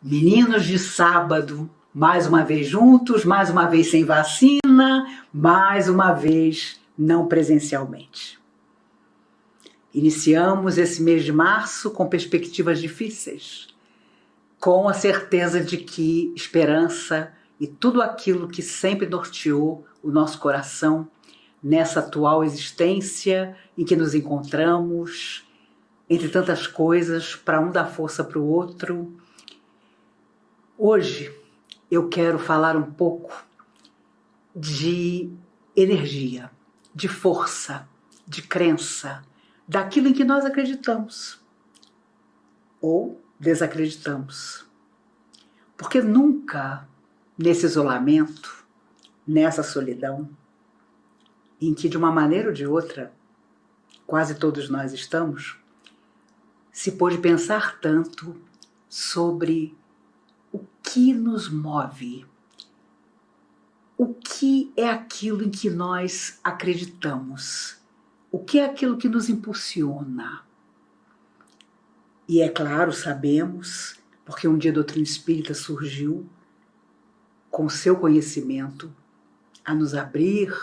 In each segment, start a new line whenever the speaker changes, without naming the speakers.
Meninos de sábado, mais uma vez juntos, mais uma vez sem vacina, mais uma vez não presencialmente. Iniciamos esse mês de março com perspectivas difíceis, com a certeza de que esperança e tudo aquilo que sempre norteou o nosso coração nessa atual existência em que nos encontramos, entre tantas coisas, para um dar força para o outro. Hoje eu quero falar um pouco de energia, de força, de crença, daquilo em que nós acreditamos ou desacreditamos. Porque nunca nesse isolamento, nessa solidão, em que de uma maneira ou de outra quase todos nós estamos, se pôde pensar tanto sobre o que nos move, o que é aquilo em que nós acreditamos, o que é aquilo que nos impulsiona. E é claro, sabemos, porque um dia a doutrina espírita surgiu com seu conhecimento a nos abrir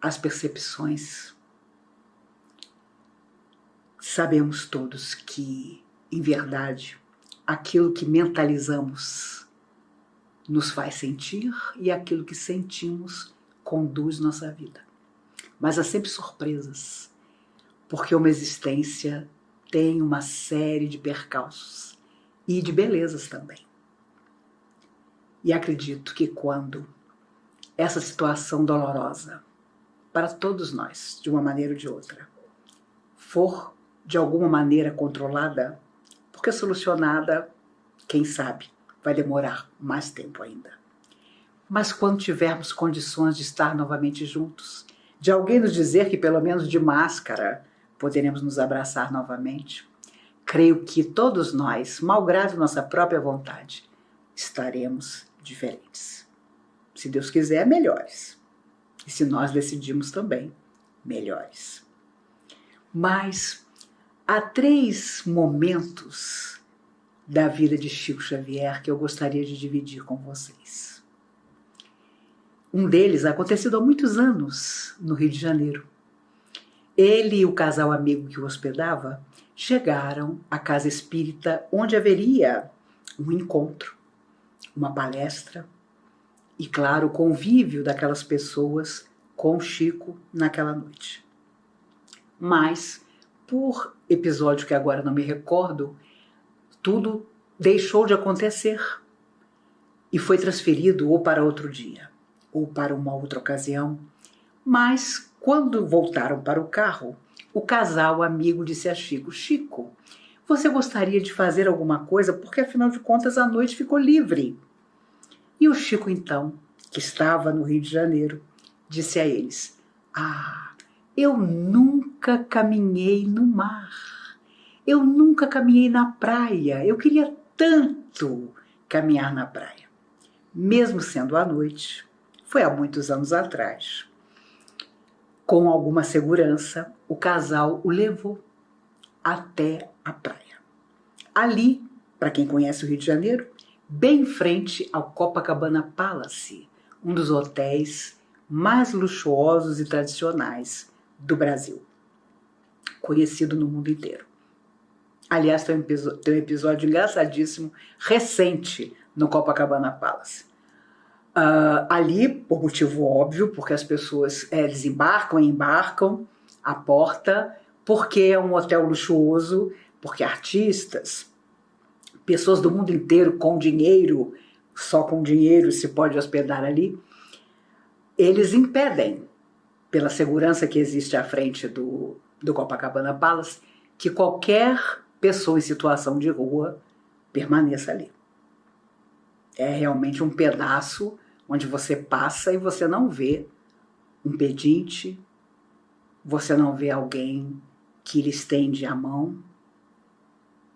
as percepções. Sabemos todos que, em verdade, aquilo que mentalizamos nos faz sentir e aquilo que sentimos conduz nossa vida. Mas há sempre surpresas, porque uma existência tem uma série de percalços e de belezas também. E acredito que quando essa situação dolorosa, para todos nós, de uma maneira ou de outra, for de alguma maneira controlada, porque solucionada, quem sabe, vai demorar mais tempo ainda. Mas quando tivermos condições de estar novamente juntos, de alguém nos dizer que pelo menos de máscara poderemos nos abraçar novamente, creio que todos nós, malgrado nossa própria vontade, estaremos diferentes. Se Deus quiser, melhores. E se nós decidirmos também, melhores. Mas há 3 momentos da vida de Chico Xavier que eu gostaria de dividir com vocês. Um deles acontecido há muitos anos no Rio de Janeiro. Ele e o casal amigo que o hospedava chegaram à casa espírita onde haveria um encontro, uma palestra e, claro, o convívio daquelas pessoas com Chico naquela noite. Mas, por episódio que agora não me recordo, tudo deixou de acontecer e foi transferido ou para outro dia, ou para uma outra ocasião. Mas, quando voltaram para o carro, o casal amigo disse a Chico: Chico, você gostaria de fazer alguma coisa? Porque, afinal de contas, a noite ficou livre. E o Chico, então, que estava no Rio de Janeiro, disse a eles: eu nunca caminhei no mar. Eu nunca caminhei na praia. Eu queria tanto caminhar na praia. Mesmo sendo à noite, foi há muitos anos atrás. Com alguma segurança, o casal o levou até a praia. Ali, para quem conhece o Rio de Janeiro, bem em frente ao Copacabana Palace, um dos hotéis mais luxuosos e tradicionais do Brasil, conhecido no mundo inteiro. Aliás, tem um episódio engraçadíssimo, recente, no Copacabana Palace. Ali, por motivo óbvio, porque as pessoas desembarcam e embarcam à porta, porque é um hotel luxuoso, porque artistas, pessoas do mundo inteiro com dinheiro, só com dinheiro se pode hospedar ali, eles impedem, pela segurança que existe à frente do Copacabana Palace, que qualquer pessoa em situação de rua permaneça ali. É realmente um pedaço onde você passa e você não vê um pedinte, você não vê alguém que lhe estende a mão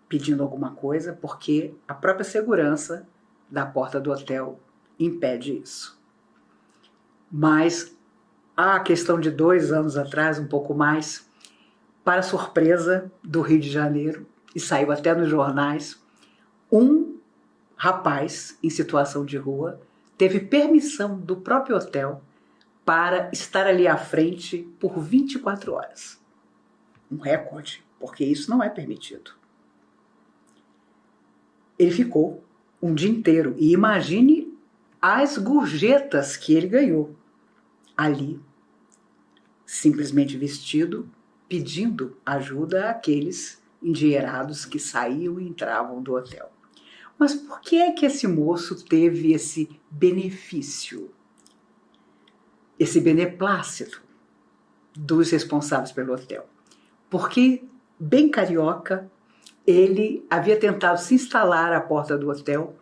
pedindo alguma coisa, porque a própria segurança da porta do hotel impede isso. Mas a questão de 2 anos atrás, um pouco mais, para surpresa do Rio de Janeiro, e saiu até nos jornais, um rapaz em situação de rua teve permissão do próprio hotel para estar ali à frente por 24 horas. Um recorde, porque isso não é permitido. Ele ficou um dia inteiro e imagine as gorjetas que ele ganhou ali, simplesmente vestido, pedindo ajuda àqueles endinheirados que saíam e entravam do hotel. Mas por que é que esse moço teve esse benefício, esse beneplácito dos responsáveis pelo hotel? Porque, bem carioca, ele havia tentado se instalar à porta do hotel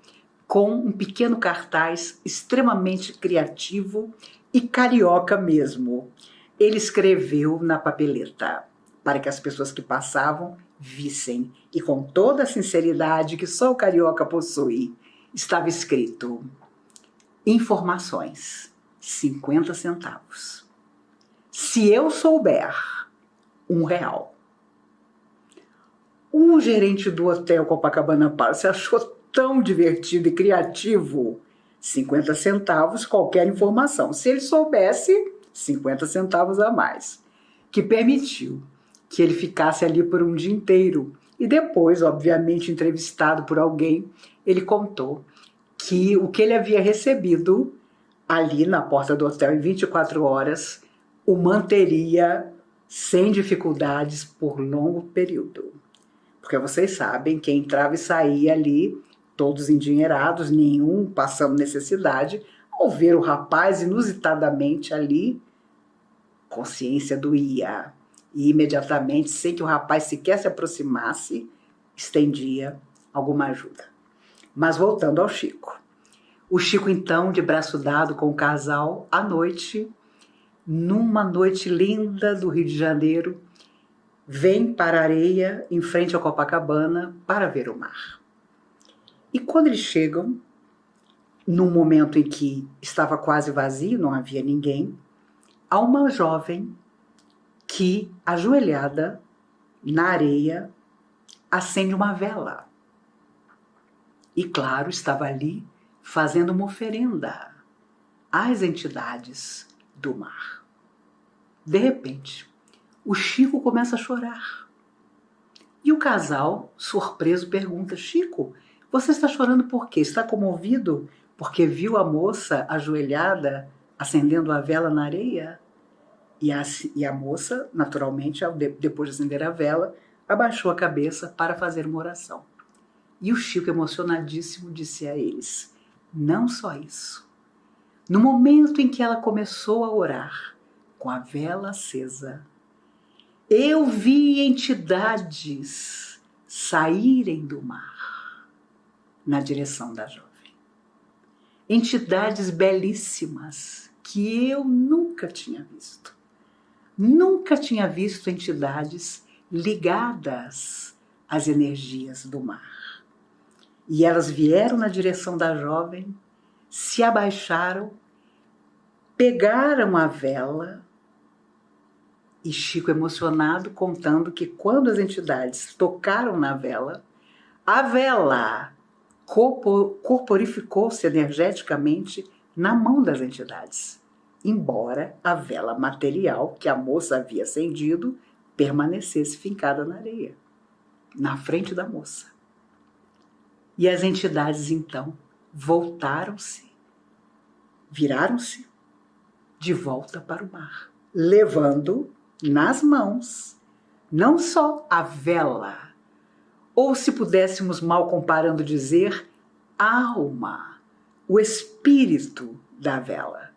com um pequeno cartaz extremamente criativo e carioca mesmo. Ele escreveu na papeleta para que as pessoas que passavam vissem, e com toda a sinceridade que só o carioca possui, estava escrito: informações, 50 centavos. Se eu souber, R$1. O gerente do hotel Copacabana Palace achou tão divertido e criativo. 50 centavos, qualquer informação. Se ele soubesse, 50 centavos a mais. Que permitiu que ele ficasse ali por um dia inteiro. E depois, obviamente, entrevistado por alguém, ele contou que o que ele havia recebido ali na porta do hotel em 24 horas o manteria sem dificuldades por longo período. Porque vocês sabem, quem entrava e saía ali, todos endinheirados, nenhum passando necessidade, ao ver o rapaz inusitadamente ali, consciência doía. E imediatamente, sem que o rapaz sequer se aproximasse, estendia alguma ajuda. Mas voltando ao Chico. O Chico, então, de braço dado com o casal, à noite, numa noite linda do Rio de Janeiro, vem para a areia, em frente ao Copacabana, para ver o mar. E quando eles chegam, num momento em que estava quase vazio, não havia ninguém, há uma jovem que, ajoelhada na areia, acende uma vela. E, claro, estava ali fazendo uma oferenda às entidades do mar. De repente, o Chico começa a chorar. E o casal, surpreso, pergunta: Chico, você está chorando por quê? Está comovido porque viu a moça ajoelhada acendendo a vela na areia? E a moça, naturalmente, depois de acender a vela, abaixou a cabeça para fazer uma oração. E o Chico, emocionadíssimo, disse a eles: não só isso. No momento em que ela começou a orar, com a vela acesa, eu vi entidades saírem do mar na direção da jovem. Entidades belíssimas que eu nunca tinha visto. Nunca tinha visto entidades ligadas às energias do mar. E elas vieram na direção da jovem, se abaixaram, pegaram a vela, e Chico, emocionado, contando que quando as entidades tocaram na vela, a vela corporificou-se energeticamente na mão das entidades, embora a vela material que a moça havia acendido permanecesse fincada na areia, na frente da moça. E as entidades, então, voltaram-se, viraram-se de volta para o mar, levando nas mãos não só a vela, ou se pudéssemos, mal comparando, dizer, a alma, o espírito da vela,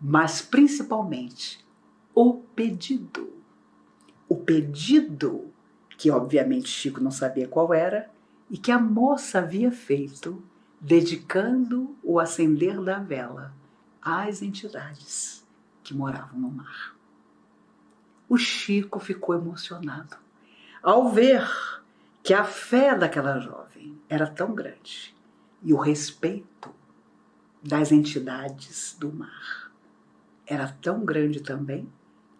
mas principalmente o pedido. O pedido que, obviamente, Chico não sabia qual era e que a moça havia feito, dedicando o acender da vela às entidades que moravam no mar. O Chico ficou emocionado ao ver que a fé daquela jovem era tão grande e o respeito das entidades do mar era tão grande também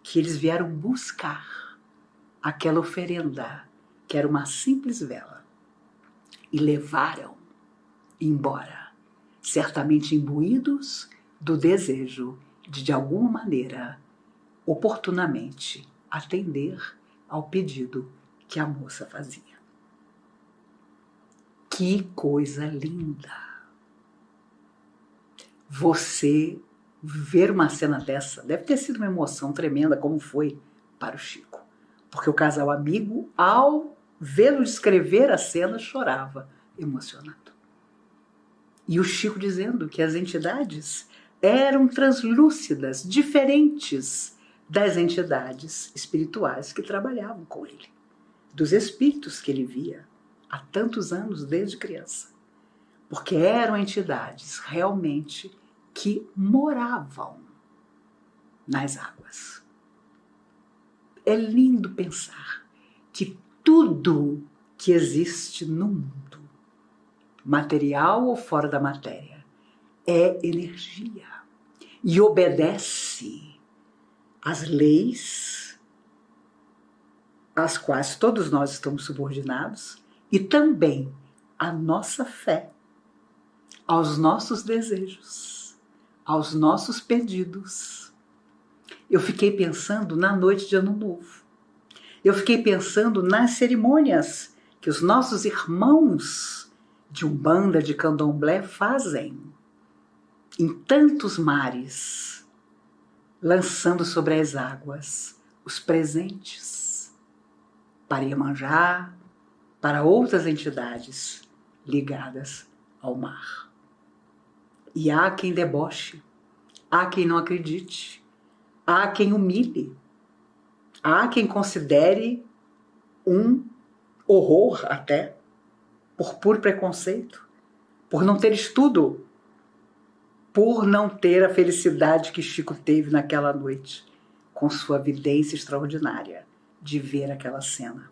que eles vieram buscar aquela oferenda, que era uma simples vela. e levaram embora, certamente imbuídos do desejo de alguma maneira, oportunamente, atender ao pedido que a moça fazia. Que coisa linda! Você ver uma cena dessa deve ter sido uma emoção tremenda, como foi para o Chico. Porque o casal amigo, ao vê-lo descrever a cena, chorava, emocionado. E o Chico dizendo que as entidades eram translúcidas, diferentes das entidades espirituais que trabalhavam com ele, dos espíritos que ele via há tantos anos, desde criança. Porque eram entidades realmente que moravam nas águas. É lindo pensar que tudo que existe no mundo, material ou fora da matéria, é energia e obedece às leis às quais todos nós estamos subordinados e também à nossa fé, aos nossos desejos, aos nossos pedidos. Eu fiquei pensando na noite de Ano Novo. Eu fiquei pensando nas cerimônias que os nossos irmãos de Umbanda, de Candomblé fazem em tantos mares, lançando sobre as águas os presentes para Iemanjá, para outras entidades ligadas ao mar. E há quem deboche, há quem não acredite, há quem humilhe, há quem considere um horror até, por puro preconceito, por não ter estudo, por não ter a felicidade que Chico teve naquela noite, com sua vidência extraordinária de ver aquela cena,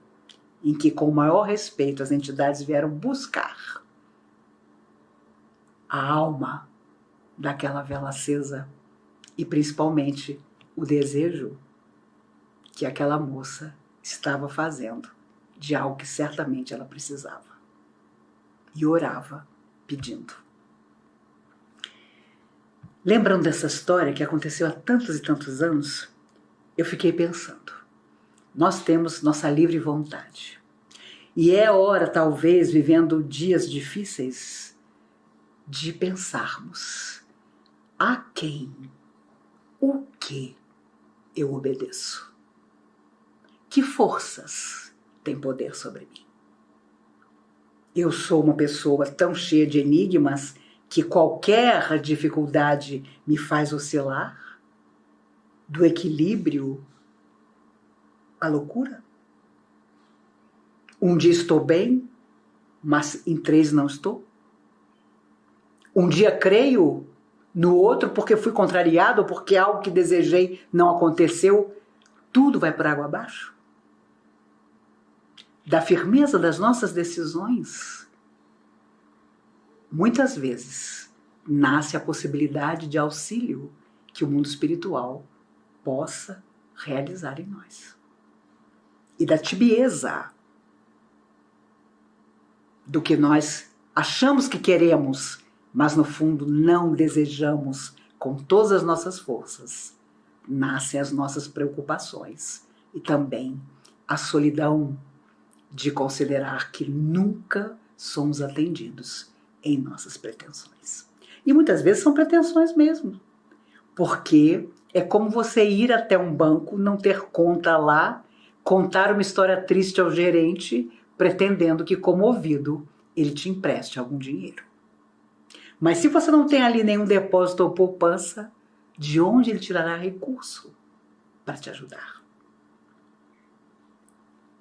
em que com o maior respeito as entidades vieram buscar a alma daquela vela acesa e principalmente o desejo que aquela moça estava fazendo de algo que certamente ela precisava. E orava pedindo. Lembrando dessa história que aconteceu há tantos e tantos anos, eu fiquei pensando. Nós temos nossa livre vontade. E é hora, talvez, vivendo dias difíceis, de pensarmos a quem, o que eu obedeço. Que forças têm poder sobre mim? Eu sou uma pessoa tão cheia de enigmas que qualquer dificuldade me faz oscilar do equilíbrio à loucura? Um dia estou bem, mas em 3 não estou? Um dia creio, no outro porque fui contrariado ou porque algo que desejei não aconteceu, tudo vai por água abaixo? Da firmeza das nossas decisões, muitas vezes nasce a possibilidade de auxílio que o mundo espiritual possa realizar em nós. E da tibieza do que nós achamos que queremos, mas no fundo não desejamos com todas as nossas forças, nascem as nossas preocupações e também a solidão de considerar que nunca somos atendidos em nossas pretensões. E muitas vezes são pretensões mesmo, porque é como você ir até um banco, não ter conta lá, contar uma história triste ao gerente, pretendendo que, comovido, ele te empreste algum dinheiro. Mas se você não tem ali nenhum depósito ou poupança, de onde ele tirará recurso para te ajudar?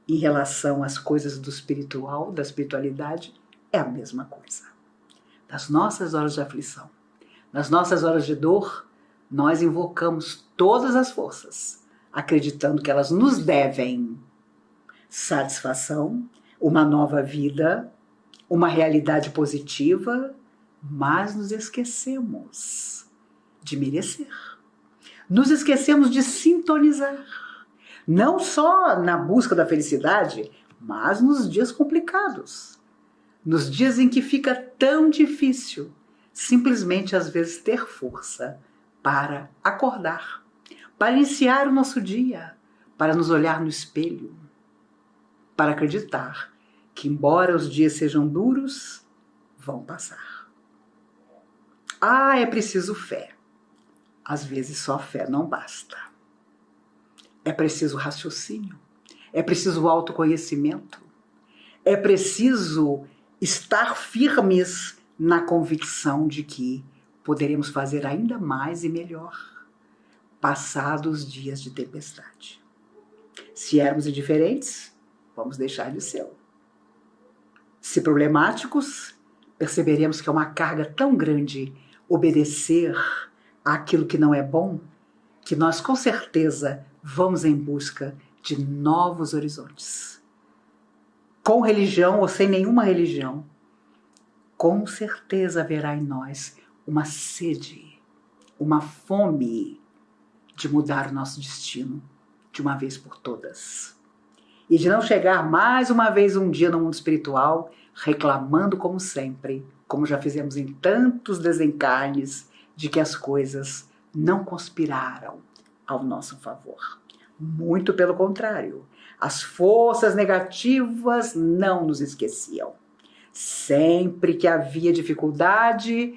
Em relação às coisas do espiritual, da espiritualidade, é a mesma coisa. Nas nossas horas de aflição, nas nossas horas de dor, nós invocamos todas as forças, acreditando que elas nos devem satisfação, uma nova vida, uma realidade positiva, mas nos esquecemos de merecer. Nos esquecemos de sintonizar. Não só na busca da felicidade, mas nos dias complicados. nos dias em que fica tão difícil, simplesmente às vezes ter força para acordar, para iniciar o nosso dia, para nos olhar no espelho, para acreditar que, embora os dias sejam duros, vão passar. Ah, é preciso fé. Às vezes só fé não basta. É preciso raciocínio, é preciso autoconhecimento, é preciso estar firmes na convicção de que poderemos fazer ainda mais e melhor, passados os dias de tempestade. Se éramos indiferentes, vamos deixar de ser. Se problemáticos, perceberemos que é uma carga tão grande obedecer àquilo que não é bom, que nós com certeza vamos em busca de novos horizontes. Com religião ou sem nenhuma religião, com certeza haverá em nós uma sede, uma fome de mudar o nosso destino de uma vez por todas. E de não chegar mais uma vez um dia no mundo espiritual reclamando como sempre, como já fizemos em tantos desencarnes, de que as coisas não conspiraram ao nosso favor. Muito pelo contrário, as forças negativas não nos esqueciam. Sempre que havia dificuldade,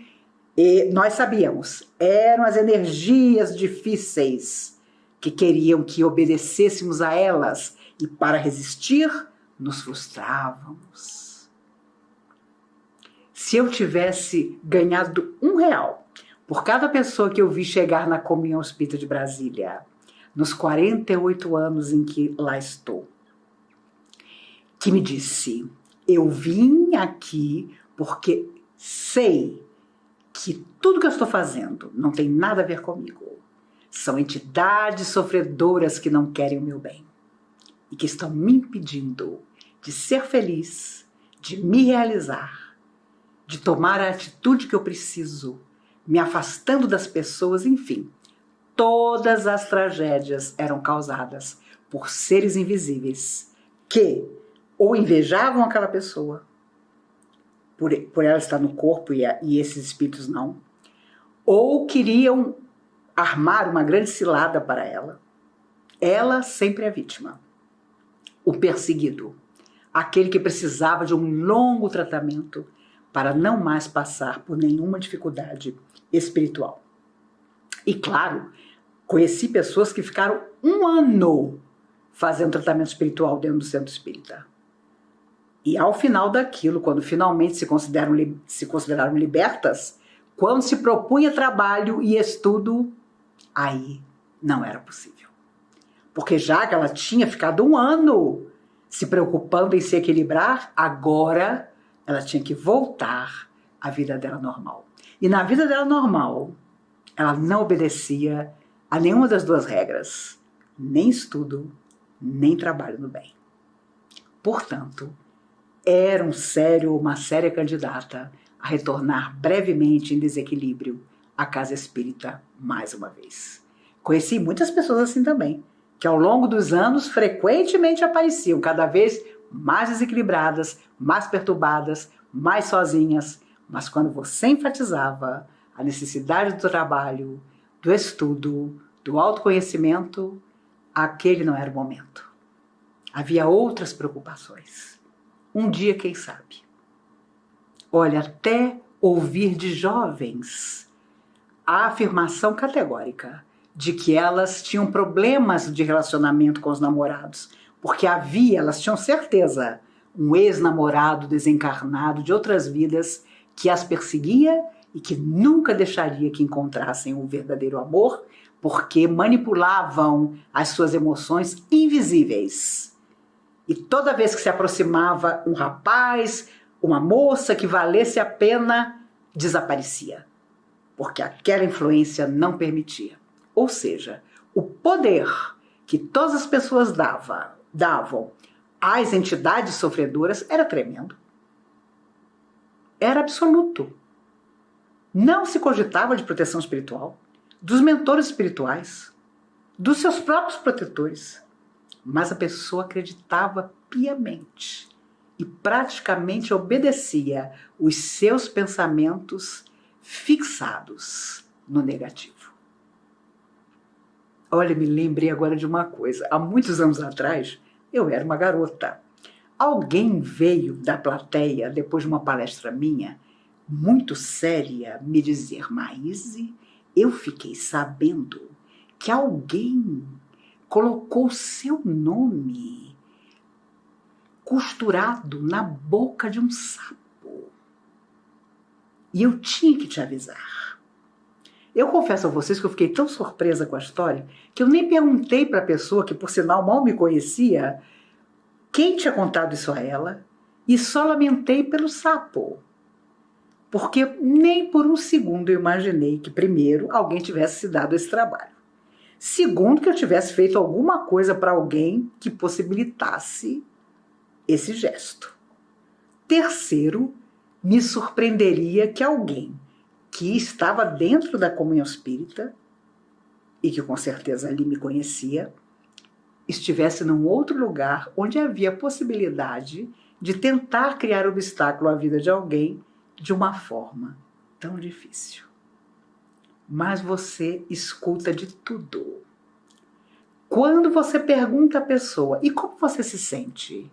nós sabíamos, eram as energias difíceis que queriam que obedecêssemos a elas, e para resistir, nos frustrávamos. Se eu tivesse ganhado R$1 por cada pessoa que eu vi chegar na Comunhão Espírita de Brasília, nos 48 anos em que lá estou, que me disse: eu vim aqui porque sei que tudo que eu estou fazendo não tem nada a ver comigo. São entidades sofredoras que não querem o meu bem e que estão me impedindo de ser feliz, de me realizar, de tomar a atitude que eu preciso, me afastando das pessoas, enfim. Todas as tragédias eram causadas por seres invisíveis que ou invejavam aquela pessoa, por ela estar no corpo e esses espíritos não, ou queriam armar uma grande cilada para ela. Ela sempre é a vítima, o perseguido, aquele que precisava de um longo tratamento para não mais passar por nenhuma dificuldade espiritual. E claro, conheci pessoas que ficaram 1 ano fazendo tratamento espiritual dentro do centro espírita. E ao final daquilo, quando finalmente se consideraram libertas, quando se propunha trabalho e estudo, aí não era possível. Porque já que ela tinha ficado 1 ano se preocupando em se equilibrar, agora ela tinha que voltar à vida dela normal. E na vida dela normal, ela não obedecia a nenhuma das duas regras, nem estudo, nem trabalho no bem. Portanto, era uma séria candidata a retornar brevemente em desequilíbrio à casa espírita mais uma vez. Conheci muitas pessoas assim também, que ao longo dos anos frequentemente apareciam, cada vez mais desequilibradas, mais perturbadas, mais sozinhas, mas quando você enfatizava a necessidade do trabalho, do estudo, do autoconhecimento, aquele não era o momento. Havia outras preocupações. Um dia, quem sabe? Olha, até ouvir de jovens a afirmação categórica de que elas tinham problemas de relacionamento com os namorados, porque elas tinham certeza, um ex-namorado desencarnado de outras vidas que as perseguia e que nunca deixaria que encontrassem o verdadeiro amor, porque manipulavam as suas emoções invisíveis. E toda vez que se aproximava um rapaz, uma moça que valesse a pena, desaparecia, porque aquela influência não permitia. Ou seja, o poder que todas as pessoas davam às entidades sofredoras era tremendo. Era absoluto. Não se cogitava de proteção espiritual, dos mentores espirituais, dos seus próprios protetores. Mas a pessoa acreditava piamente e praticamente obedecia os seus pensamentos fixados no negativo. Olha, me lembrei agora de uma coisa. Há muitos anos atrás, eu era uma garota. Alguém veio da plateia, depois de uma palestra minha, muito séria, me dizer: Maíse, eu fiquei sabendo que alguém colocou seu nome costurado na boca de um sapo. E eu tinha que te avisar. Eu confesso a vocês que eu fiquei tão surpresa com a história que eu nem perguntei para a pessoa, que por sinal mal me conhecia, quem tinha contado isso a ela, e só lamentei pelo sapo. Porque nem por um segundo eu imaginei que, primeiro, alguém tivesse se dado esse trabalho. Segundo, que eu tivesse feito alguma coisa para alguém que possibilitasse esse gesto. Terceiro, me surpreenderia que alguém que estava dentro da comunhão espírita, e que com certeza ali me conhecia, estivesse num outro lugar onde havia a possibilidade de tentar criar obstáculo à vida de alguém de uma forma tão difícil. Mas você escuta de tudo. Quando você pergunta à pessoa: e como você se sente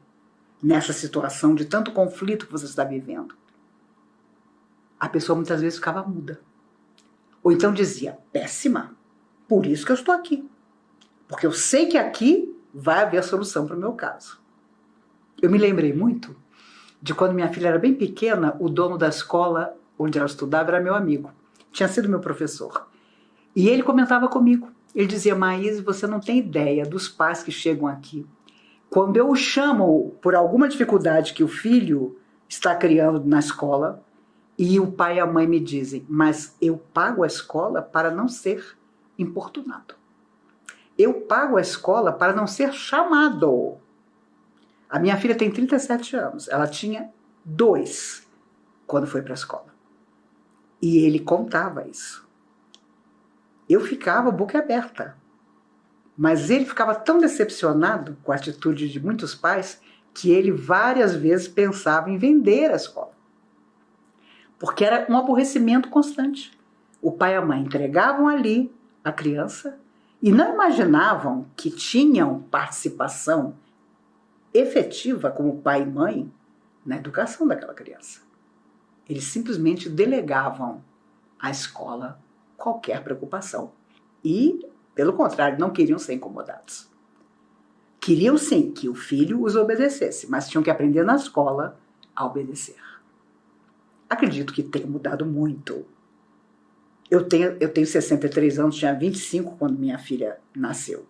nessa situação de tanto conflito que você está vivendo? A pessoa muitas vezes ficava muda. Ou então dizia: péssima, por isso que eu estou aqui. Porque eu sei que aqui vai haver a solução para o meu caso. Eu me lembrei muito de quando minha filha era bem pequena, o dono da escola onde ela estudava era meu amigo. Tinha sido meu professor. E ele comentava comigo. Ele dizia: Maíse, você não tem ideia dos pais que chegam aqui. Quando eu o chamo por alguma dificuldade que o filho está criando na escola, e o pai e a mãe me dizem: mas eu pago a escola para não ser importunado. Eu pago a escola para não ser chamado. A minha filha tem 37 anos. Ela tinha 2 quando foi para a escola. E ele contava isso. Eu ficava boca aberta. Mas ele ficava tão decepcionado com a atitude de muitos pais que ele várias vezes pensava em vender a escola. Porque era um aborrecimento constante. O pai e a mãe entregavam ali a criança e não imaginavam que tinham participação efetiva como pai e mãe na educação daquela criança. Eles simplesmente delegavam à escola qualquer preocupação. E, pelo contrário, não queriam ser incomodados. Queriam sim que o filho os obedecesse, mas tinham que aprender na escola a obedecer. Acredito que tenha mudado muito. Eu tenho 63 anos, tinha 25 quando minha filha nasceu.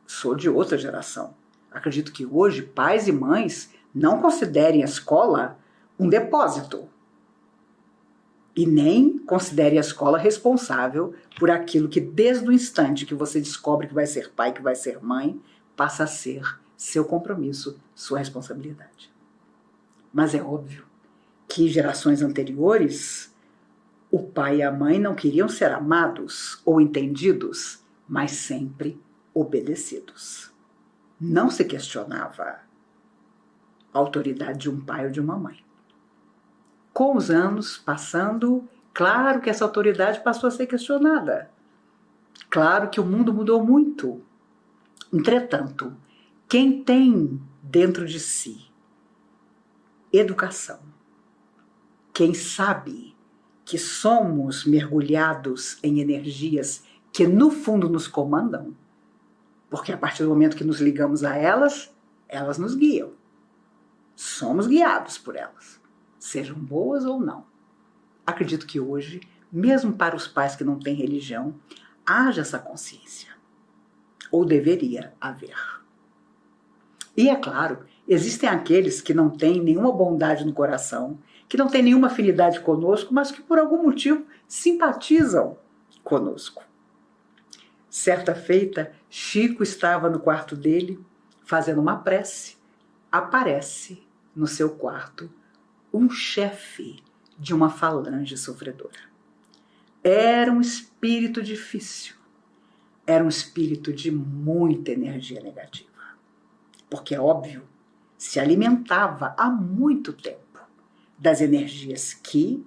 Sou de outra geração. Acredito que hoje pais e mães não considerem a escola um depósito. E nem considere a escola responsável por aquilo que, desde o instante que você descobre que vai ser pai, que vai ser mãe, passa a ser seu compromisso, sua responsabilidade. Mas é óbvio que gerações anteriores, o pai e a mãe não queriam ser amados ou entendidos, mas sempre obedecidos. Não se questionava a autoridade de um pai ou de uma mãe. Com os anos passando, claro que essa autoridade passou a ser questionada. Claro que o mundo mudou muito. Entretanto, quem tem dentro de si educação, quem sabe que somos mergulhados em energias que no fundo nos comandam, porque a partir do momento que nos ligamos a elas, elas nos guiam. Somos guiados por elas, sejam boas ou não. Acredito que hoje, mesmo para os pais que não têm religião, haja essa consciência. Ou deveria haver. E é claro, existem aqueles que não têm nenhuma bondade no coração, que não têm nenhuma afinidade conosco, mas que por algum motivo simpatizam conosco. Certa feita, Chico estava no quarto dele, fazendo uma prece. Aparece no seu quarto um chefe de uma falange sofredora. Era um espírito difícil. Era um espírito de muita energia negativa. Porque é óbvio, se alimentava há muito tempo das energias que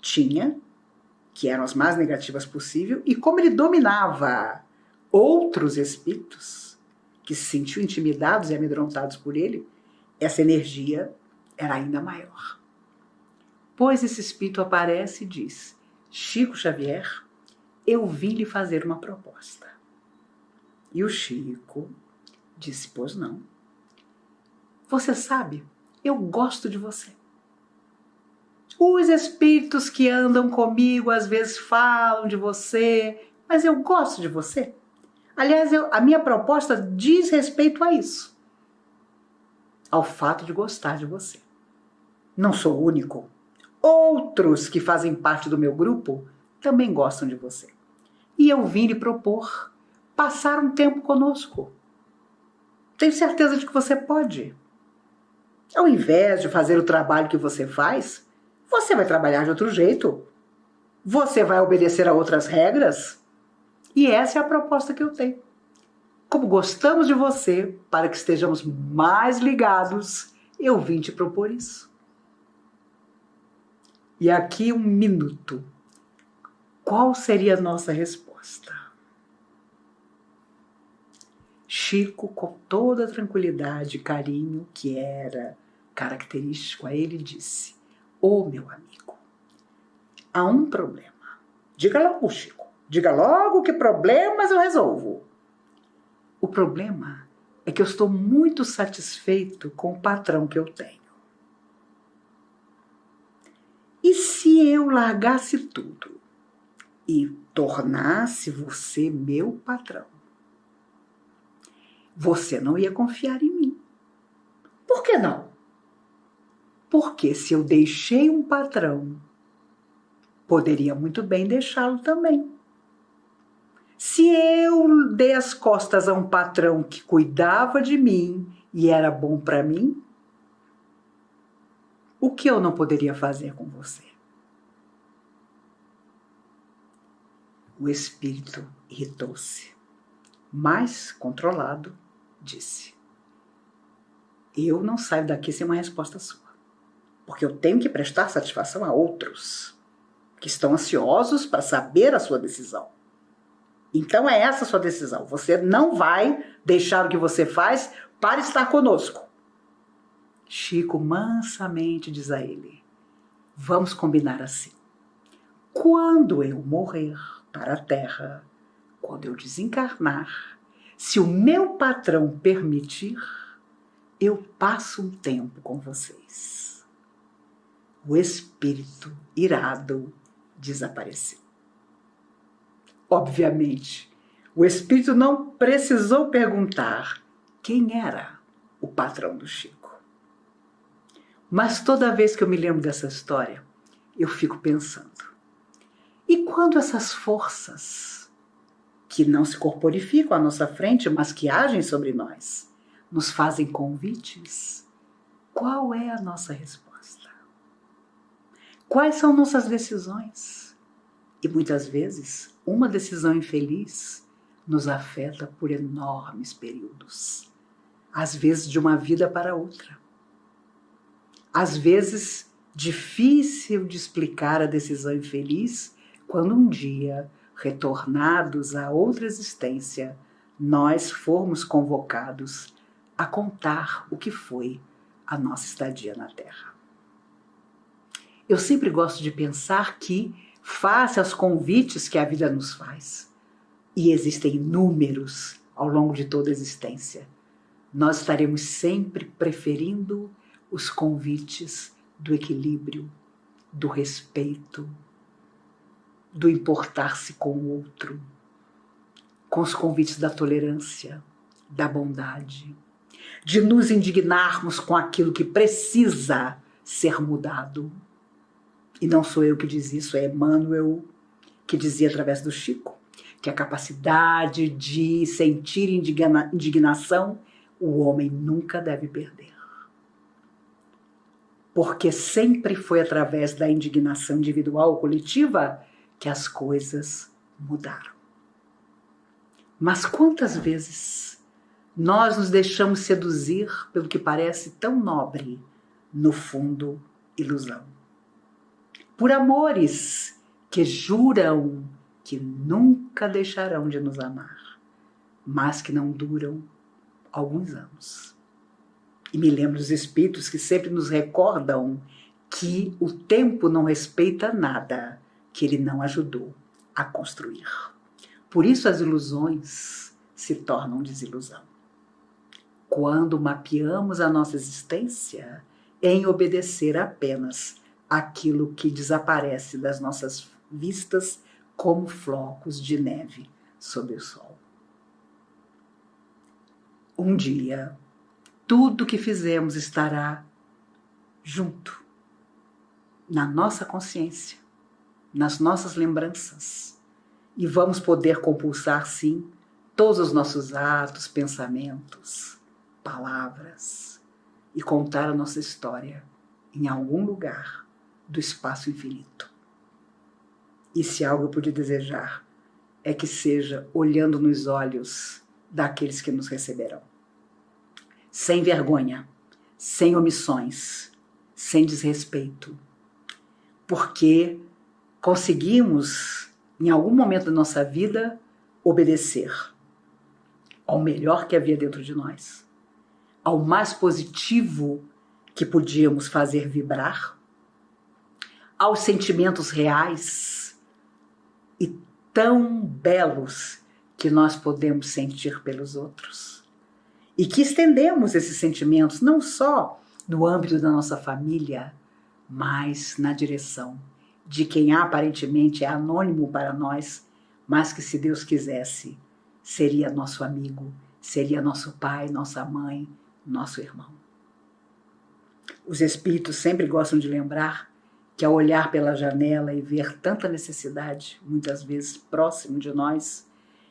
tinha, que eram as mais negativas possível, e como ele dominava outros espíritos que se sentiam intimidados e amedrontados por ele, essa energia era ainda maior. Pois esse espírito aparece e diz: Chico Xavier, eu vim lhe fazer uma proposta. E o Chico disse: pois não. Você sabe, eu gosto de você. Os espíritos que andam comigo às vezes falam de você, mas eu gosto de você. Aliás, a minha proposta diz respeito a isso. Ao fato de gostar de você. Não sou o único. Outros que fazem parte do meu grupo também gostam de você. E eu vim lhe propor passar um tempo conosco. Tenho certeza de que você pode. Ao invés de fazer o trabalho que você faz, você vai trabalhar de outro jeito. Você vai obedecer a outras regras. E essa é a proposta que eu tenho. Como gostamos de você, para que estejamos mais ligados, eu vim te propor isso. E aqui 1 minuto. Qual seria a nossa resposta? Chico, com toda a tranquilidade e carinho que era característico a ele, disse: meu amigo, há um problema. Diga logo, Chico. Diga logo que problemas eu resolvo. O problema é que eu estou muito satisfeito com o patrão que eu tenho. E se eu largasse tudo e tornasse você meu patrão? Você não ia confiar em mim. Por que não? Porque se eu deixei um patrão, poderia muito bem deixá-lo também. Se eu dei as costas a um patrão que cuidava de mim e era bom para mim, o que eu não poderia fazer com você? O espírito irritou-se, mas, controlado, disse: eu não saio daqui sem uma resposta sua, porque eu tenho que prestar satisfação a outros que estão ansiosos para saber a sua decisão. Então é essa a sua decisão. Você não vai deixar o que você faz para estar conosco. Chico mansamente diz a ele: vamos combinar assim. Quando eu morrer para a terra, quando eu desencarnar, se o meu patrão permitir, eu passo um tempo com vocês. O espírito irado desapareceu. Obviamente, o espírito não precisou perguntar quem era o patrão do Chico. Mas toda vez que eu me lembro dessa história, eu fico pensando: e quando essas forças, que não se corporificam à nossa frente, mas que agem sobre nós, nos fazem convites, qual é a nossa resposta? Quais são nossas decisões? E muitas vezes, uma decisão infeliz nos afeta por enormes períodos. Às vezes, de uma vida para outra. Às vezes, difícil de explicar a decisão infeliz quando um dia, retornados a outra existência, nós formos convocados a contar o que foi a nossa estadia na Terra. Eu sempre gosto de pensar que, face aos convites que a vida nos faz, e existem inúmeros ao longo de toda a existência, nós estaremos sempre preferindo os convites do equilíbrio, do respeito, do importar-se com o outro, com os convites da tolerância, da bondade, de nos indignarmos com aquilo que precisa ser mudado. E não sou eu que diz isso, é Emmanuel que dizia através do Chico, que a capacidade de sentir indignação o homem nunca deve perder. Porque sempre foi através da indignação individual ou coletiva que as coisas mudaram. Mas quantas vezes Nós nos deixamos seduzir pelo que parece tão nobre, no fundo, ilusão. Por amores que juram que nunca deixarão de nos amar, mas que não duram alguns anos. E me lembro dos espíritos que sempre nos recordam que o tempo não respeita nada que ele não ajudou a construir. Por isso as ilusões se tornam desilusão. Quando mapeamos a nossa existência em obedecer apenas aquilo que desaparece das nossas vistas como flocos de neve sob o sol. Um dia, tudo que fizemos estará junto, na nossa consciência, nas nossas lembranças, e vamos poder compulsar, sim, todos os nossos atos, pensamentos, palavras, e contar a nossa história em algum lugar do espaço infinito. E se algo eu pude desejar, é que seja olhando nos olhos daqueles que nos receberão. Sem vergonha, sem omissões, sem desrespeito. Porque conseguimos, em algum momento da nossa vida, obedecer ao melhor que havia dentro de nós, ao mais positivo que podíamos fazer vibrar, aos sentimentos reais e tão belos que nós podemos sentir pelos outros. E que estendemos esses sentimentos não só no âmbito da nossa família, mas na direção de quem aparentemente é anônimo para nós, mas que, se Deus quisesse, seria nosso amigo, seria nosso pai, nossa mãe, nosso irmão. Os espíritos sempre gostam de lembrar que, ao olhar pela janela e ver tanta necessidade, muitas vezes próximo de nós,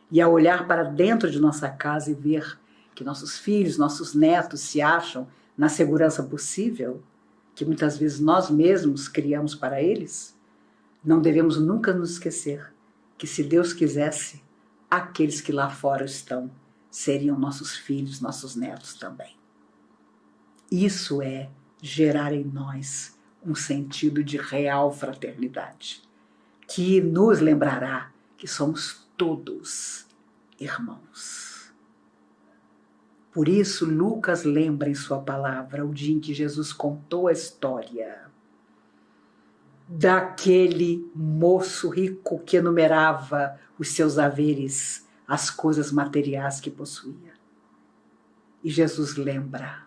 e ao olhar para dentro de nossa casa e ver que nossos filhos, nossos netos se acham na segurança possível, que muitas vezes nós mesmos criamos para eles, não devemos nunca nos esquecer que, se Deus quisesse, aqueles que lá fora estão seriam nossos filhos, nossos netos também. Isso é gerar em nós um sentido de real fraternidade, que nos lembrará que somos todos irmãos. Por isso, Lucas lembra em sua palavra o dia em que Jesus contou a história daquele moço rico que enumerava os seus haveres, as coisas materiais que possuía. E Jesus lembra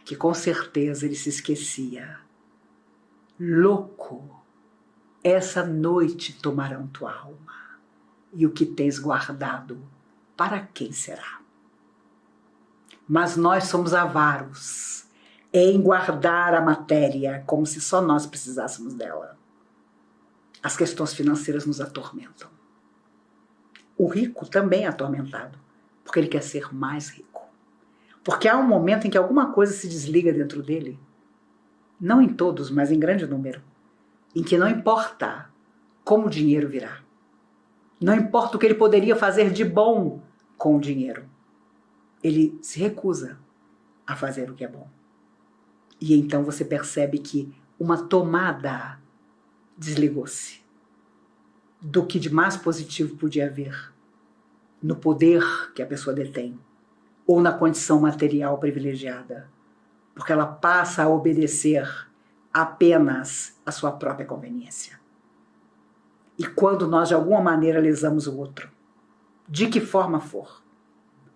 que com certeza ele se esquecia. Louco, essa noite tomarão tua alma, e o que tens guardado, para quem será? Mas nós somos avaros em guardar a matéria como se só nós precisássemos dela. As questões financeiras nos atormentam. O rico também é atormentado, porque ele quer ser mais rico. Porque há um momento em que alguma coisa se desliga dentro dele, não em todos, mas em grande número, em que não importa como o dinheiro virá, não importa o que ele poderia fazer de bom com o dinheiro, ele se recusa a fazer o que é bom. E então você percebe que uma tomada desligou-se do que de mais positivo podia haver no poder que a pessoa detém, ou na condição material privilegiada, porque ela passa a obedecer apenas à sua própria conveniência. E quando nós de alguma maneira lesamos o outro, de que forma for,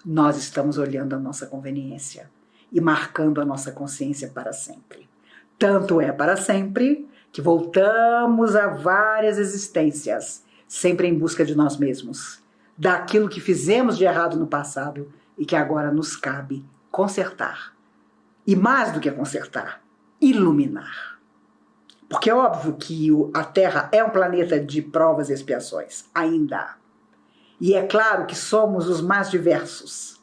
nós estamos olhando a nossa conveniência e marcando a nossa consciência para sempre. Tanto é para sempre que voltamos a várias existências, sempre em busca de nós mesmos, daquilo que fizemos de errado no passado e que agora nos cabe consertar. E mais do que consertar, iluminar. Porque é óbvio que a Terra é um planeta de provas e expiações, ainda. E é claro que somos os mais diversos.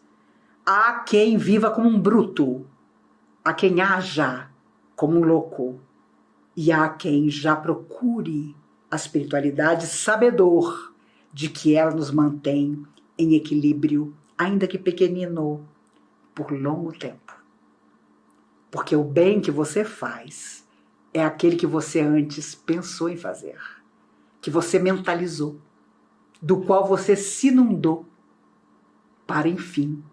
Há quem viva como um bruto, há quem haja como um louco, e há quem já procure a espiritualidade sabedor de que ela nos mantém em equilíbrio ainda que pequenino, por longo tempo. Porque o bem que você faz é aquele que você antes pensou em fazer, que você mentalizou, do qual você se inundou para, enfim,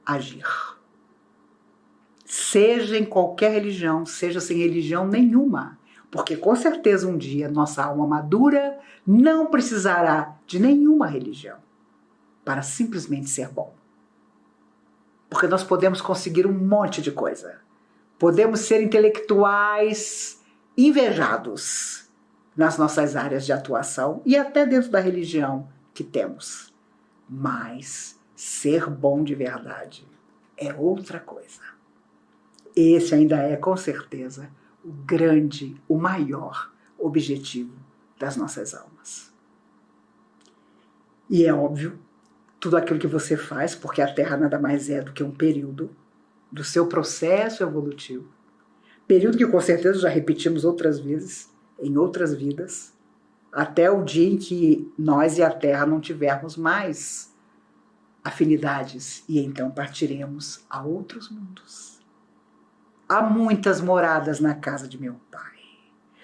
agir. Seja em qualquer religião, seja sem religião nenhuma, porque com certeza um dia nossa alma madura não precisará de nenhuma religião para simplesmente ser bom. Porque nós podemos conseguir um monte de coisa. Podemos ser intelectuais invejados nas nossas áreas de atuação e até dentro da religião que temos. Mas ser bom de verdade é outra coisa. Esse ainda é, com certeza, o grande, o maior objetivo das nossas almas. E é óbvio, tudo aquilo que você faz, porque a Terra nada mais é do que um período do seu processo evolutivo, período que com certeza já repetimos outras vezes, em outras vidas, até o dia em que nós e a Terra não tivermos mais afinidades e então partiremos a outros mundos. Há muitas moradas na casa de meu pai.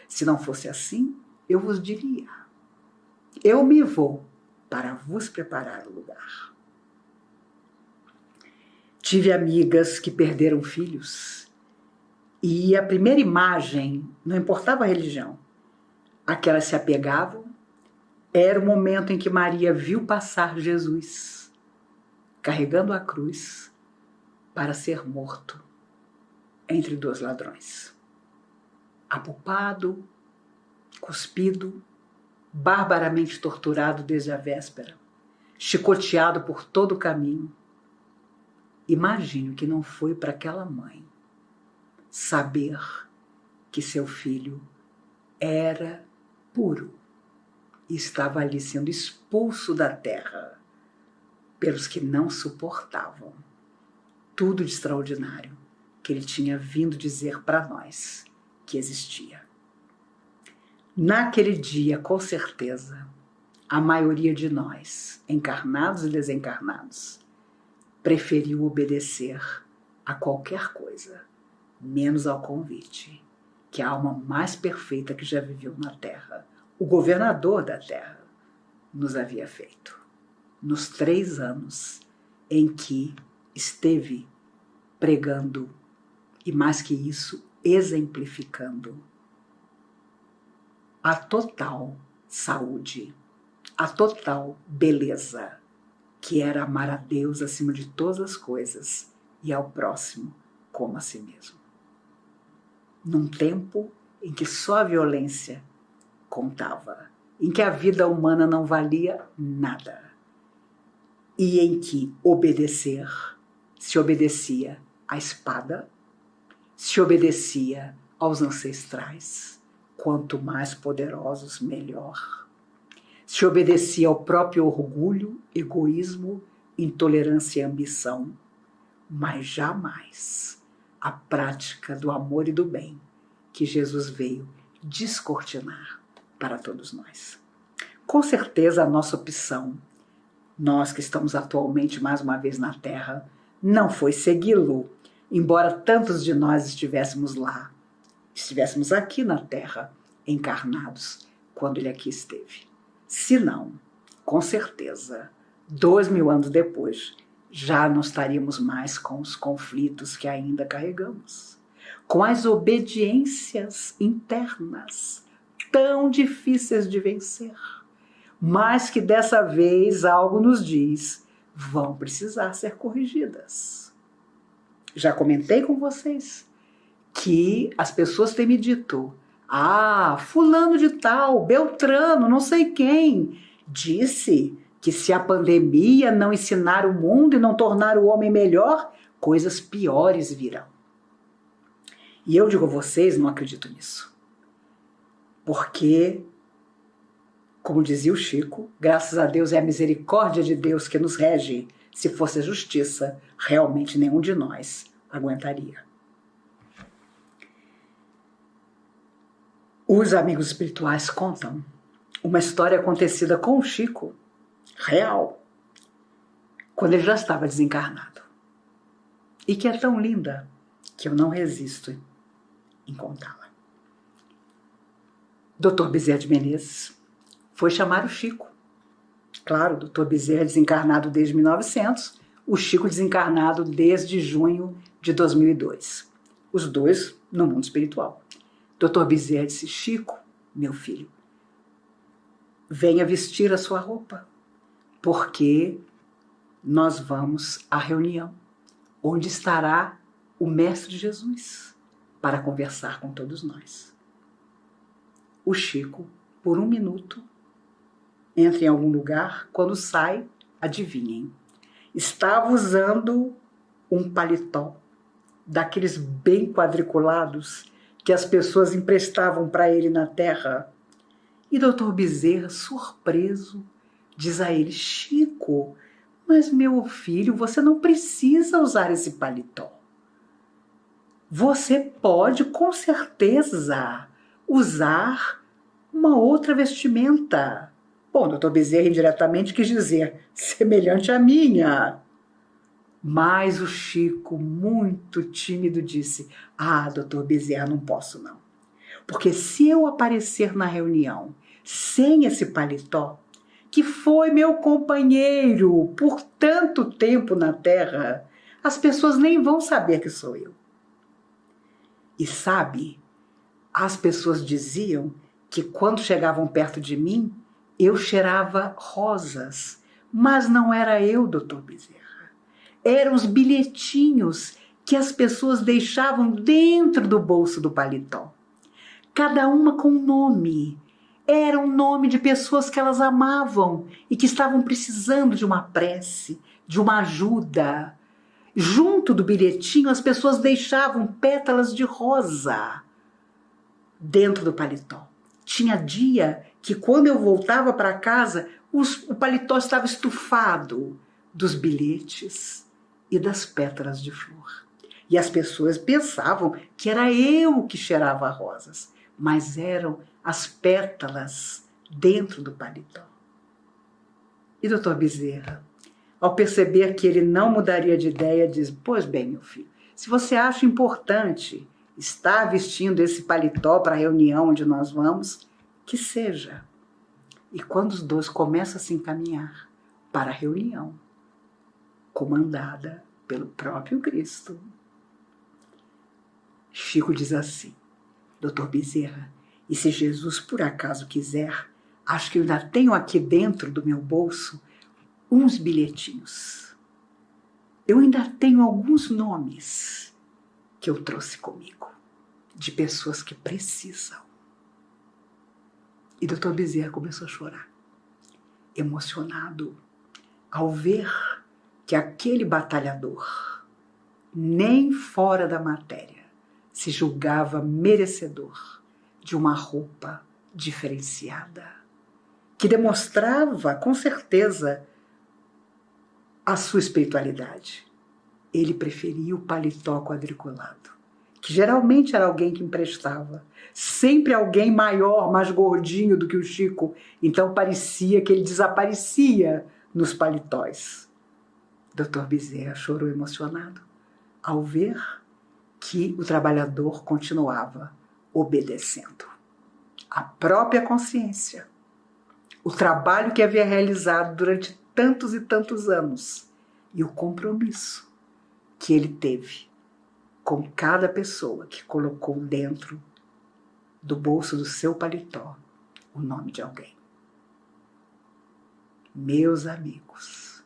Se não fosse assim, eu vos diria: eu me vou para vos preparar o lugar. Tive amigas que perderam filhos e a primeira imagem, não importava a religião, a que elas se apegavam, era o momento em que Maria viu passar Jesus, carregando a cruz para ser morto entre dois ladrões. Apupado, cuspido, barbaramente torturado desde a véspera, chicoteado por todo o caminho. Imagino que não foi para aquela mãe saber que seu filho era puro e estava ali sendo expulso da terra pelos que não suportavam tudo de extraordinário que ele tinha vindo dizer para nós que existia. Naquele dia, com certeza, a maioria de nós, encarnados e desencarnados, preferiu obedecer a qualquer coisa, menos ao convite que a alma mais perfeita que já viveu na Terra, o governador da Terra, nos havia feito. Nos 3 anos em que esteve pregando e, mais que isso, exemplificando a total saúde, a total beleza, que era amar a Deus acima de todas as coisas e ao próximo como a si mesmo. Num tempo em que só a violência contava, em que a vida humana não valia nada, e em que obedecer se obedecia à espada, se obedecia aos ancestrais, quanto mais poderosos, melhor. Se obedecia ao próprio orgulho, egoísmo, intolerância e ambição, mas jamais a prática do amor e do bem que Jesus veio descortinar para todos nós. Com certeza a nossa opção, nós que estamos atualmente mais uma vez na Terra, não foi segui-lo, embora tantos de nós estivéssemos lá, estivéssemos aqui na Terra, encarnados, quando ele aqui esteve. Se não, com certeza, 2000 anos depois, já não estaríamos mais com os conflitos que ainda carregamos, com as obediências internas tão difíceis de vencer, mas que dessa vez algo nos diz, vão precisar ser corrigidas. Já comentei com vocês que as pessoas têm me dito: fulano de tal, Beltrano, não sei quem, disse que se a pandemia não ensinar o mundo e não tornar o homem melhor, coisas piores virão. E eu digo a vocês, não acredito nisso. Porque, como dizia o Chico, graças a Deus é a misericórdia de Deus que nos rege. Se fosse a justiça, realmente nenhum de nós aguentaria. Os amigos espirituais contam uma história acontecida com o Chico, real, quando ele já estava desencarnado. E que é tão linda que eu não resisto em contá-la. Dr. Bezerra de Menezes foi chamar o Chico. Claro, o Dr. Bezerra desencarnado desde 1900, o Chico desencarnado desde junho de 2002. Os dois no mundo espiritual. Dr. Bezerra disse: Chico, meu filho, venha vestir a sua roupa, porque nós vamos à reunião, onde estará o Mestre Jesus, para conversar com todos nós. O Chico, por um minuto, entra em algum lugar, quando sai, adivinhem, estava usando um paletó, daqueles bem quadriculados, que as pessoas emprestavam para ele na terra. E Dr. Bezerra, surpreso, diz a ele: Chico, mas meu filho, você não precisa usar esse paletó. Você pode, com certeza, usar uma outra vestimenta. Bom, Dr. Bezerra indiretamente quis dizer, semelhante à minha. Mas o Chico, muito tímido, disse: Dr. Bezerra, não posso não. Porque se eu aparecer na reunião sem esse paletó, que foi meu companheiro por tanto tempo na Terra, as pessoas nem vão saber que sou eu. E sabe, as pessoas diziam que quando chegavam perto de mim, eu cheirava rosas, mas não era eu, Dr. Bezerra. Eram os bilhetinhos que as pessoas deixavam dentro do bolso do paletó. Cada uma com um nome. Era um nome de pessoas que elas amavam e que estavam precisando de uma prece, de uma ajuda. Junto do bilhetinho, as pessoas deixavam pétalas de rosa dentro do paletó. Tinha dia que, quando eu voltava para casa, o paletó estava estufado dos bilhetes e das pétalas de flor. E as pessoas pensavam que era eu que cheirava rosas, mas eram as pétalas dentro do paletó. E Dr. Bezerra, ao perceber que ele não mudaria de ideia, diz: Pois bem, meu filho, se você acha importante estar vestindo esse paletó para a reunião onde nós vamos, que seja. E quando os dois começam a se encaminhar para a reunião, comandada pelo próprio Cristo, Chico diz assim: Dr. Bezerra, e se Jesus por acaso quiser, acho que eu ainda tenho aqui dentro do meu bolso uns bilhetinhos. Eu ainda tenho alguns nomes que eu trouxe comigo, de pessoas que precisam. E Dr. Bezerra começou a chorar, emocionado, ao ver que aquele batalhador, nem fora da matéria, se julgava merecedor de uma roupa diferenciada, que demonstrava, com certeza, a sua espiritualidade. Ele preferia o paletó quadriculado, que geralmente era alguém que emprestava, sempre alguém maior, mais gordinho do que o Chico, então parecia que ele desaparecia nos paletóis. Dr. Bezerra chorou emocionado ao ver que o trabalhador continuava obedecendo a própria consciência, o trabalho que havia realizado durante tantos e tantos anos e o compromisso que ele teve com cada pessoa que colocou dentro do bolso do seu paletó o nome de alguém. Meus amigos,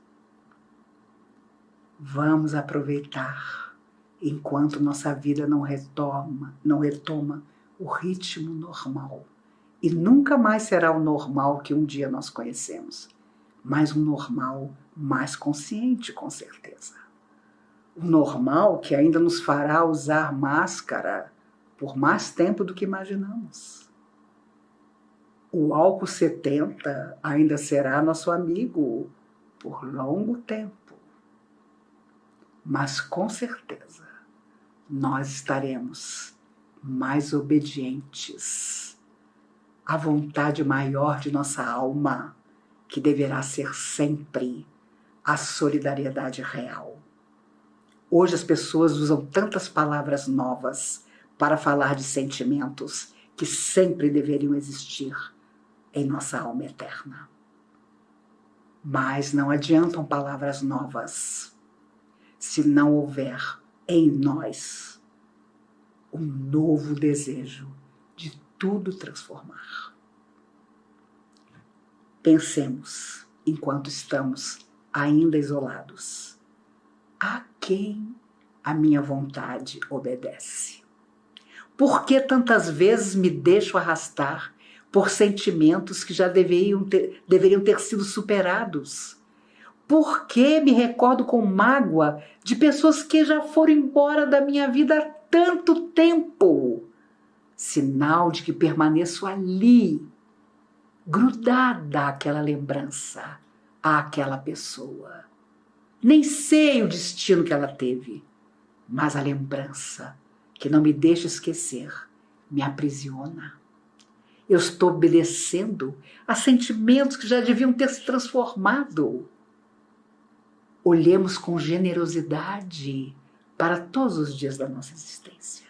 vamos aproveitar enquanto nossa vida não retoma o ritmo normal. E nunca mais será o normal que um dia nós conhecemos, mas um normal mais consciente, com certeza. O normal que ainda nos fará usar máscara por mais tempo do que imaginamos. O álcool 70 ainda será nosso amigo por longo tempo. Mas com certeza nós estaremos mais obedientes à vontade maior de nossa alma, que deverá ser sempre a solidariedade real. Hoje as pessoas usam tantas palavras novas para falar de sentimentos que sempre deveriam existir em nossa alma eterna. Mas não adiantam palavras novas se não houver em nós um novo desejo de tudo transformar. Pensemos, enquanto estamos ainda isolados, a quem a minha vontade obedece? Por que tantas vezes me deixo arrastar por sentimentos que já deveriam ter sido superados? Por que me recordo com mágoa de pessoas que já foram embora da minha vida há tanto tempo? Sinal de que permaneço ali, grudada àquela lembrança, àquela pessoa. Nem sei o destino que ela teve, mas a lembrança, que não me deixa esquecer, me aprisiona. Eu estou obedecendo a sentimentos que já deviam ter se transformado. Olhemos com generosidade para todos os dias da nossa existência.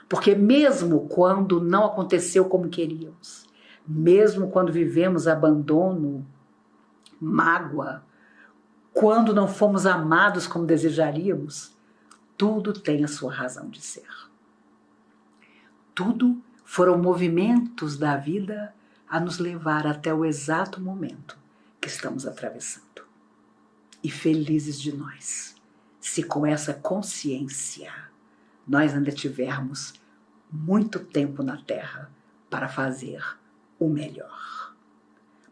Porque mesmo quando não aconteceu como queríamos, mesmo quando vivemos abandono, mágoa, quando não fomos amados como desejaríamos, tudo tem a sua razão de ser. Tudo foram movimentos da vida a nos levar até o exato momento que estamos atravessando. E felizes de nós, se com essa consciência nós ainda tivermos muito tempo na Terra para fazer o melhor.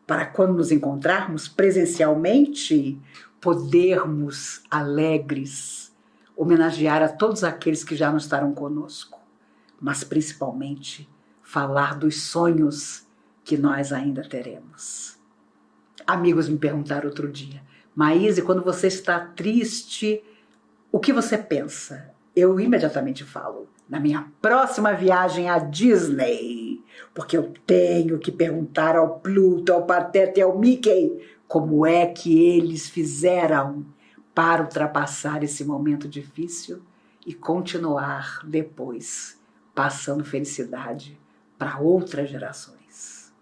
Para quando nos encontrarmos presencialmente, podermos alegres homenagear a todos aqueles que já não estarão conosco, mas principalmente falar dos sonhos que nós ainda teremos. Amigos me perguntaram outro dia: Maíse, quando você está triste, o que você pensa? Eu imediatamente falo: na minha próxima viagem à Disney, porque eu tenho que perguntar ao Pluto, ao Pateta e ao Mickey como é que eles fizeram para ultrapassar esse momento difícil e continuar depois passando felicidade para outras gerações.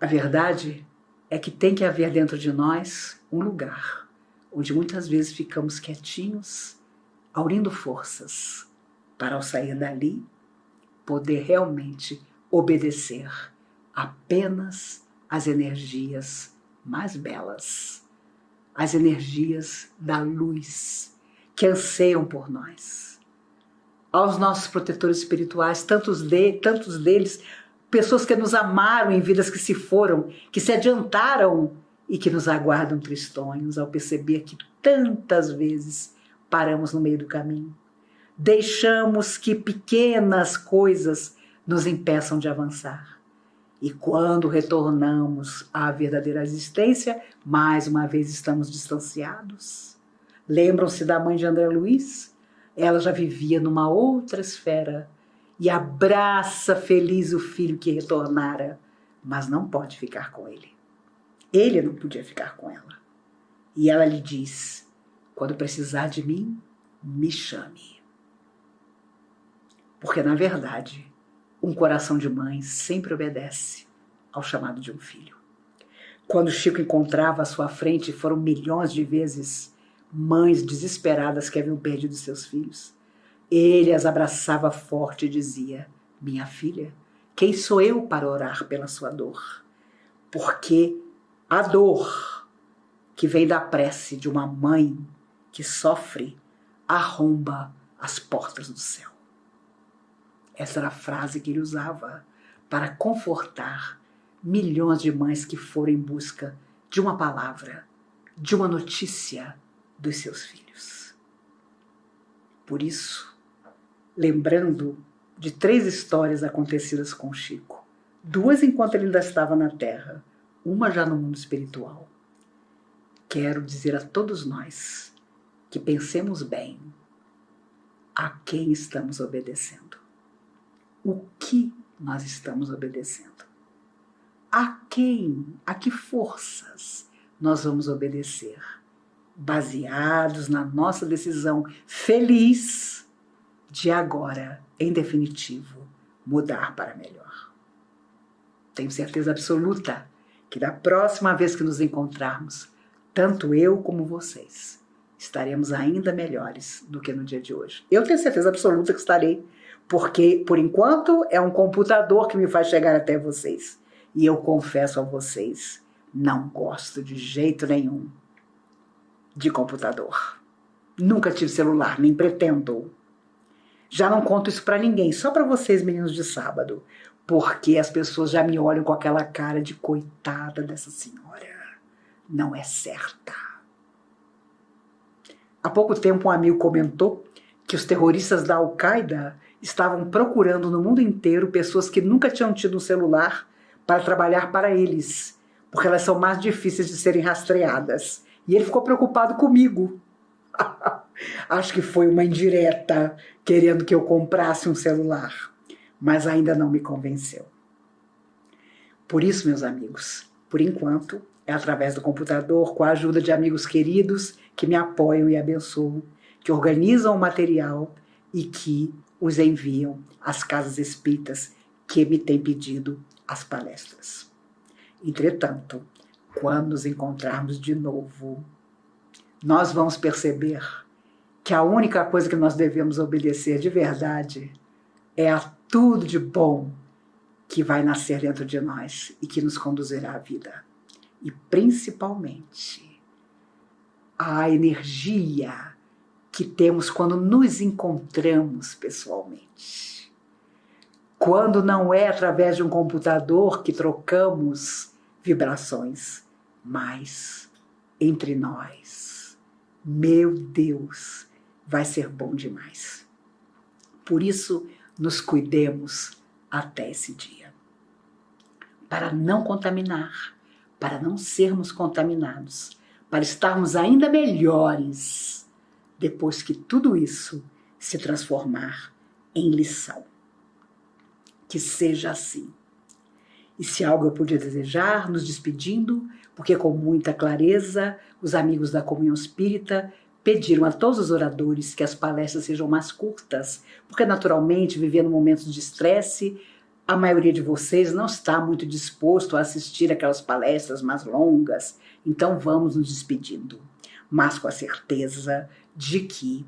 A verdade é que tem que haver dentro de nós um lugar onde muitas vezes ficamos quietinhos, aurindo forças para, ao sair dali, poder realmente obedecer apenas às energias mais belas, às energias da luz que anseiam por nós. Aos nossos protetores espirituais, tantos deles, pessoas que nos amaram em vidas que se foram, que se adiantaram e que nos aguardam tristonhos ao perceber que tantas vezes paramos no meio do caminho. Deixamos que pequenas coisas nos impeçam de avançar. E quando retornamos à verdadeira existência, mais uma vez estamos distanciados. Lembram-se da mãe de André Luiz? Ela já vivia numa outra esfera e abraça feliz o filho que retornara, mas não pode ficar com ele. Ele não podia ficar com ela. E ela lhe diz: quando precisar de mim, me chame. Porque, na verdade, um coração de mãe sempre obedece ao chamado de um filho. Quando Chico encontrava à sua frente, foram milhões de vezes, mães desesperadas que haviam perdido seus filhos, ele as abraçava forte e dizia: minha filha, quem sou eu para orar pela sua dor? Porque a dor que vem da prece de uma mãe que sofre arromba as portas do céu. Essa era a frase que ele usava para confortar milhões de mães que foram em busca de uma palavra, de uma notícia dos seus filhos. Por isso, lembrando de 3 histórias acontecidas com Chico, 2 enquanto ele ainda estava na Terra, uma já no mundo espiritual, quero dizer a todos nós que pensemos bem a quem estamos obedecendo. O que nós estamos obedecendo? a quem, a que forças nós vamos obedecer, baseados na nossa decisão feliz de agora, em definitivo, mudar para melhor. Tenho certeza absoluta que da próxima vez que nos encontrarmos, tanto eu como vocês estaremos ainda melhores do que no dia de hoje. Eu tenho certeza absoluta que estarei, porque, por enquanto, é um computador que me faz chegar até vocês. E eu confesso a vocês, não gosto de jeito nenhum de computador. Nunca tive celular, nem pretendo. Já não conto isso pra ninguém, só pra vocês, meninos de sábado, porque as pessoas já me olham com aquela cara de coitada dessa senhora. Não é certa. Há pouco tempo um amigo comentou que os terroristas da Al-Qaeda estavam procurando no mundo inteiro pessoas que nunca tinham tido um celular para trabalhar para eles, porque elas são mais difíceis de serem rastreadas. E ele ficou preocupado comigo. Acho que foi uma indireta, querendo que eu comprasse um celular, mas ainda não me convenceu. Por isso, meus amigos, por enquanto, é através do computador, com a ajuda de amigos queridos que me apoiam e abençoam, que organizam o material e que os enviam às casas espíritas que me têm pedido as palestras. Entretanto, quando nos encontrarmos de novo, nós vamos perceber que a única coisa que nós devemos obedecer de verdade é a tudo de bom que vai nascer dentro de nós e que nos conduzirá à vida. E principalmente a energia que temos quando nos encontramos pessoalmente. Quando não é através de um computador que trocamos vibrações, mas entre nós. Meu Deus, vai ser bom demais. Por isso, nos cuidemos até esse dia. Para não contaminar, para não sermos contaminados, para estarmos ainda melhores depois que tudo isso se transformar em lição. Que seja assim. E se algo eu puder desejar, nos despedindo, porque com muita clareza os amigos da Comunhão Espírita pediram a todos os oradores que as palestras sejam mais curtas, porque naturalmente, vivendo momentos de estresse, a maioria de vocês não está muito disposto a assistir aquelas palestras mais longas, então vamos nos despedindo, mas com a certeza de que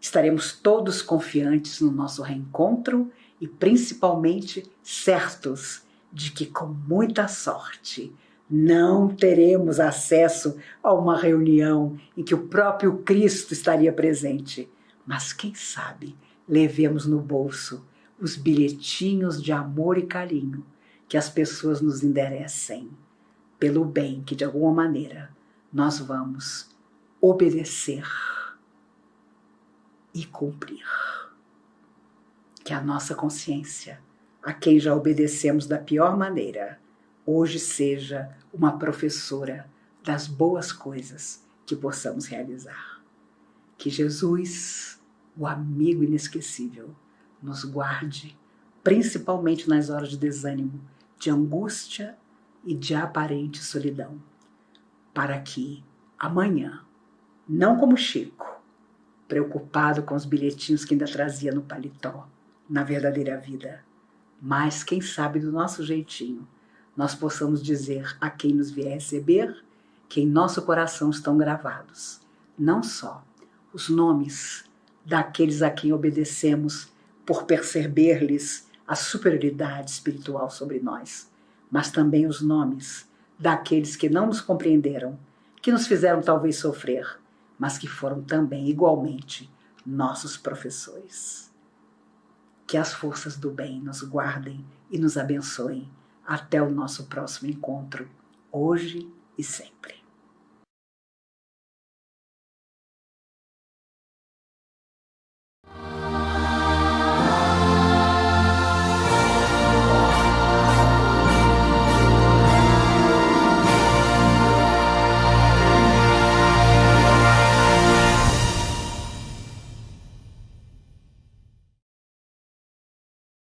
estaremos todos confiantes no nosso reencontro e principalmente certos de que com muita sorte não teremos acesso a uma reunião em que o próprio Cristo estaria presente, mas quem sabe levemos no bolso os bilhetinhos de amor e carinho que as pessoas nos enderecem, pelo bem que de alguma maneira nós vamos obedecer e cumprir. Que a nossa consciência, a quem já obedecemos da pior maneira, hoje seja uma professora das boas coisas que possamos realizar. Que Jesus, o amigo inesquecível, nos guarde, principalmente nas horas de desânimo, de angústia e de aparente solidão, para que amanhã, não como Chico, preocupado com os bilhetinhos que ainda trazia no paletó, na verdadeira vida, mas quem sabe do nosso jeitinho, nós possamos dizer a quem nos vier receber que em nosso coração estão gravados, não só os nomes daqueles a quem obedecemos por perceber-lhes a superioridade espiritual sobre nós, mas também os nomes daqueles que não nos compreenderam, que nos fizeram talvez sofrer, mas que foram também igualmente nossos professores. Que as forças do bem nos guardem e nos abençoem até o nosso próximo encontro, hoje e sempre.